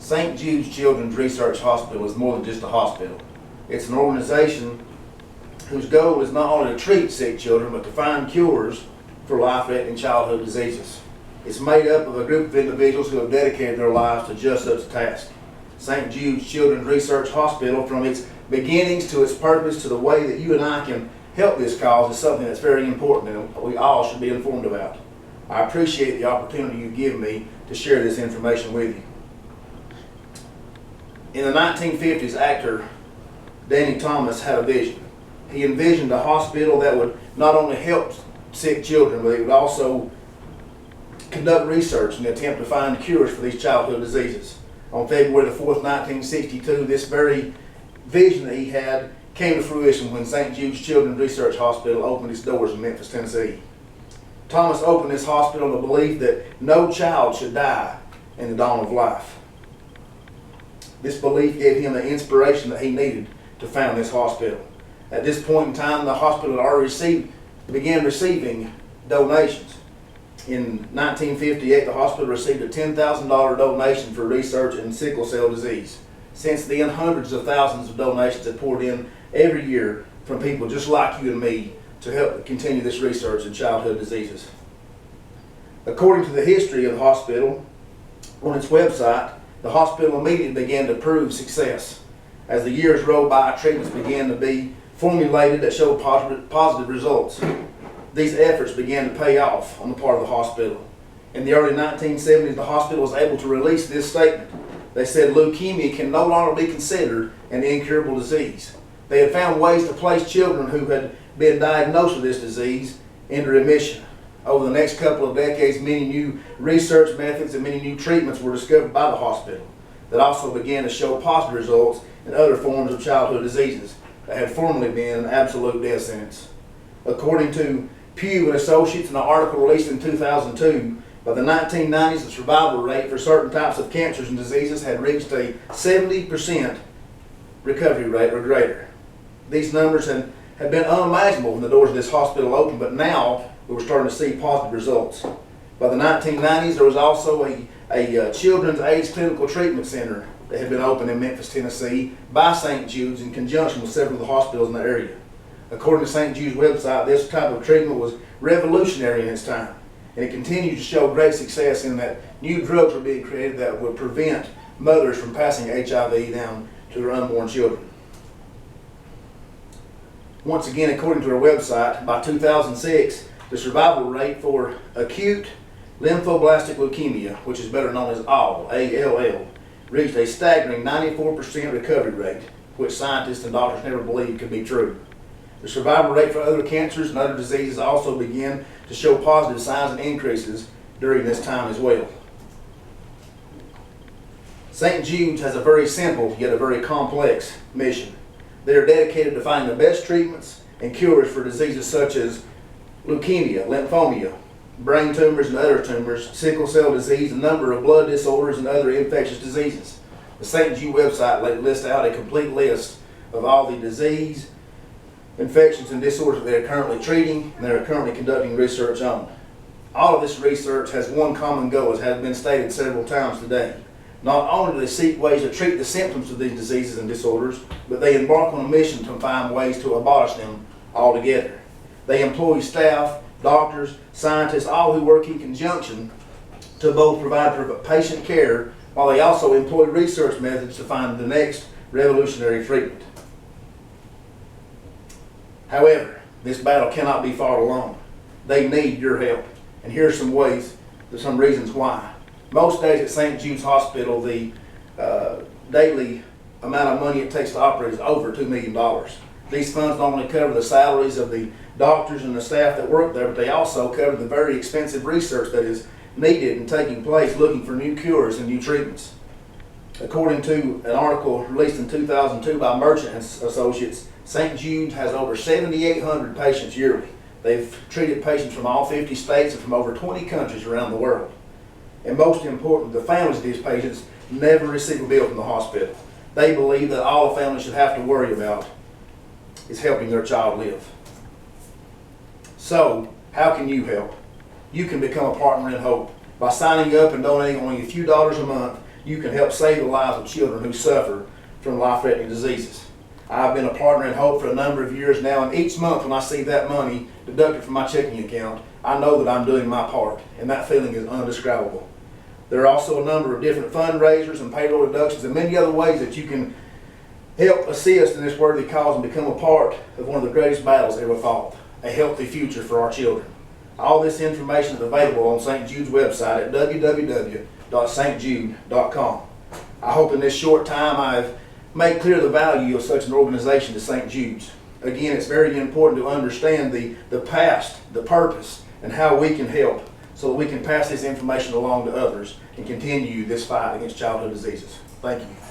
St. Jude's Children's Research Hospital is more than just a hospital. It's an organization whose goal is not only to treat sick children, but to find cures for life-threatening childhood diseases. It's made up of a group of individuals who have dedicated their lives to just such a task. St. Jude's Children's Research Hospital, from its beginnings to its purpose to the way that you and I can help this cause, is something that's very important and we all should be informed about. I appreciate the opportunity you give me to share this information with you. In the 1950s, actor Danny Thomas had a vision. He envisioned a hospital that would not only help sick children, but it would also conduct research in the attempt to find cures for these childhood diseases. On February the 4th, 1962, this very vision that he had came to fruition when St. Jude's Children's Research Hospital opened its doors in Memphis, Tennessee. Thomas opened this hospital in the belief that no child should die in the dawn of life. This belief gave him the inspiration that he needed to found this hospital. At this point in time, the hospital had already began receiving donations. In 1958, the hospital received a $10,000 donation for research in sickle cell disease. Since then, hundreds of thousands of donations have poured in every year from people just like you and me to help continue this research in childhood diseases. According to the history of the hospital, on its website, the hospital immediately began to prove success. As the years rolled by, treatments began to be formulated that showed positive results. These efforts began to pay off on the part of the hospital. In the early 1970s, the hospital was able to release this statement. They said leukemia can no longer be considered an incurable disease. They had found ways to place children who had been diagnosed with this disease into remission. Over the next couple of decades, many new research methods and many new treatments were discovered by the hospital that also began to show positive results in other forms of childhood diseases that had formerly been an absolute death sentence. According to Pew and Associates, in an article released in 2002, by the 1990s, the survival rate for certain types of cancers and diseases had reached a 70% recovery rate or greater. These numbers had been unimaginable when the doors of this hospital opened, but now we were starting to see positive results. By the 1990s, there was also a Children's AIDS Clinical Treatment Center that had been opened in Memphis, Tennessee by St. Jude's in conjunction with several of the hospitals in the area. According to St. Jude's website, this type of treatment was revolutionary in its time, and it continues to show great success in that new drugs were being created that would prevent mothers from passing HIV down to their unborn children. Once again, according to their website, by 2006, the survival rate for acute lymphoblastic leukemia, which is better known as ALL, A-L-L, reached a staggering 94% recovery rate, which scientists and doctors never believed could be true. The survival rate for other cancers and other diseases also began to show positive signs and increases during this time as well. St. Jude's has a very simple yet a very complex mission. They are dedicated to finding the best treatments and cures for diseases such as leukemia, lymphoma, brain tumors and other tumors, sickle cell disease, a number of blood disorders, and other infectious diseases. The St. Jude website lists out a complete list of all the disease, infections, and disorders that they are currently treating and they are currently conducting research on. All of this research has one common goal, as has been stated several times today. Not only do they seek ways to treat the symptoms of these diseases and disorders, but they embark on a mission to find ways to abolish them altogether. They employ staff, doctors, scientists, all who work in conjunction to both provide patient care, while they also employ research methods to find the next revolutionary treatment. However, this battle cannot be fought alone. They need your help. And here are some reasons why. Most days at St. Jude's Hospital, the daily amount of money it takes to operate is over $2 million. These funds not only cover the salaries of the doctors and the staff that work there, but they also cover the very expensive research that is needed and taking place looking for new cures and new treatments. According to an article released in 2002 by Merchant Associates, St. Jude has over 7,800 patients yearly. They've treated patients from all 50 states and from over 20 countries around the world. And most important, the families of these patients never receive a bill from the hospital. They believe that all a family should have to worry about is helping their child live. So, how can you help? You can become a partner in hope by signing up and donating only a few dollars a month you can help save the lives of children who suffer from life-threatening diseases. I've been a partner in Hope for a number of years now, and each month when I see that money deducted from my checking account, I know that I'm doing my part, and that feeling is undescribable. There are also a number of different fundraisers and payroll deductions and many other ways that you can help assist in this worthy cause and become a part of one of the greatest battles ever fought, a healthy future for our children. All this information is available on St. Jude's website at www.stjude.com. I hope in this short time I've made clear the value of such an organization as St. Jude's. Again, it's very important to understand the past, the purpose, and how we can help so that we can pass this information along to others and continue this fight against childhood diseases. Thank you.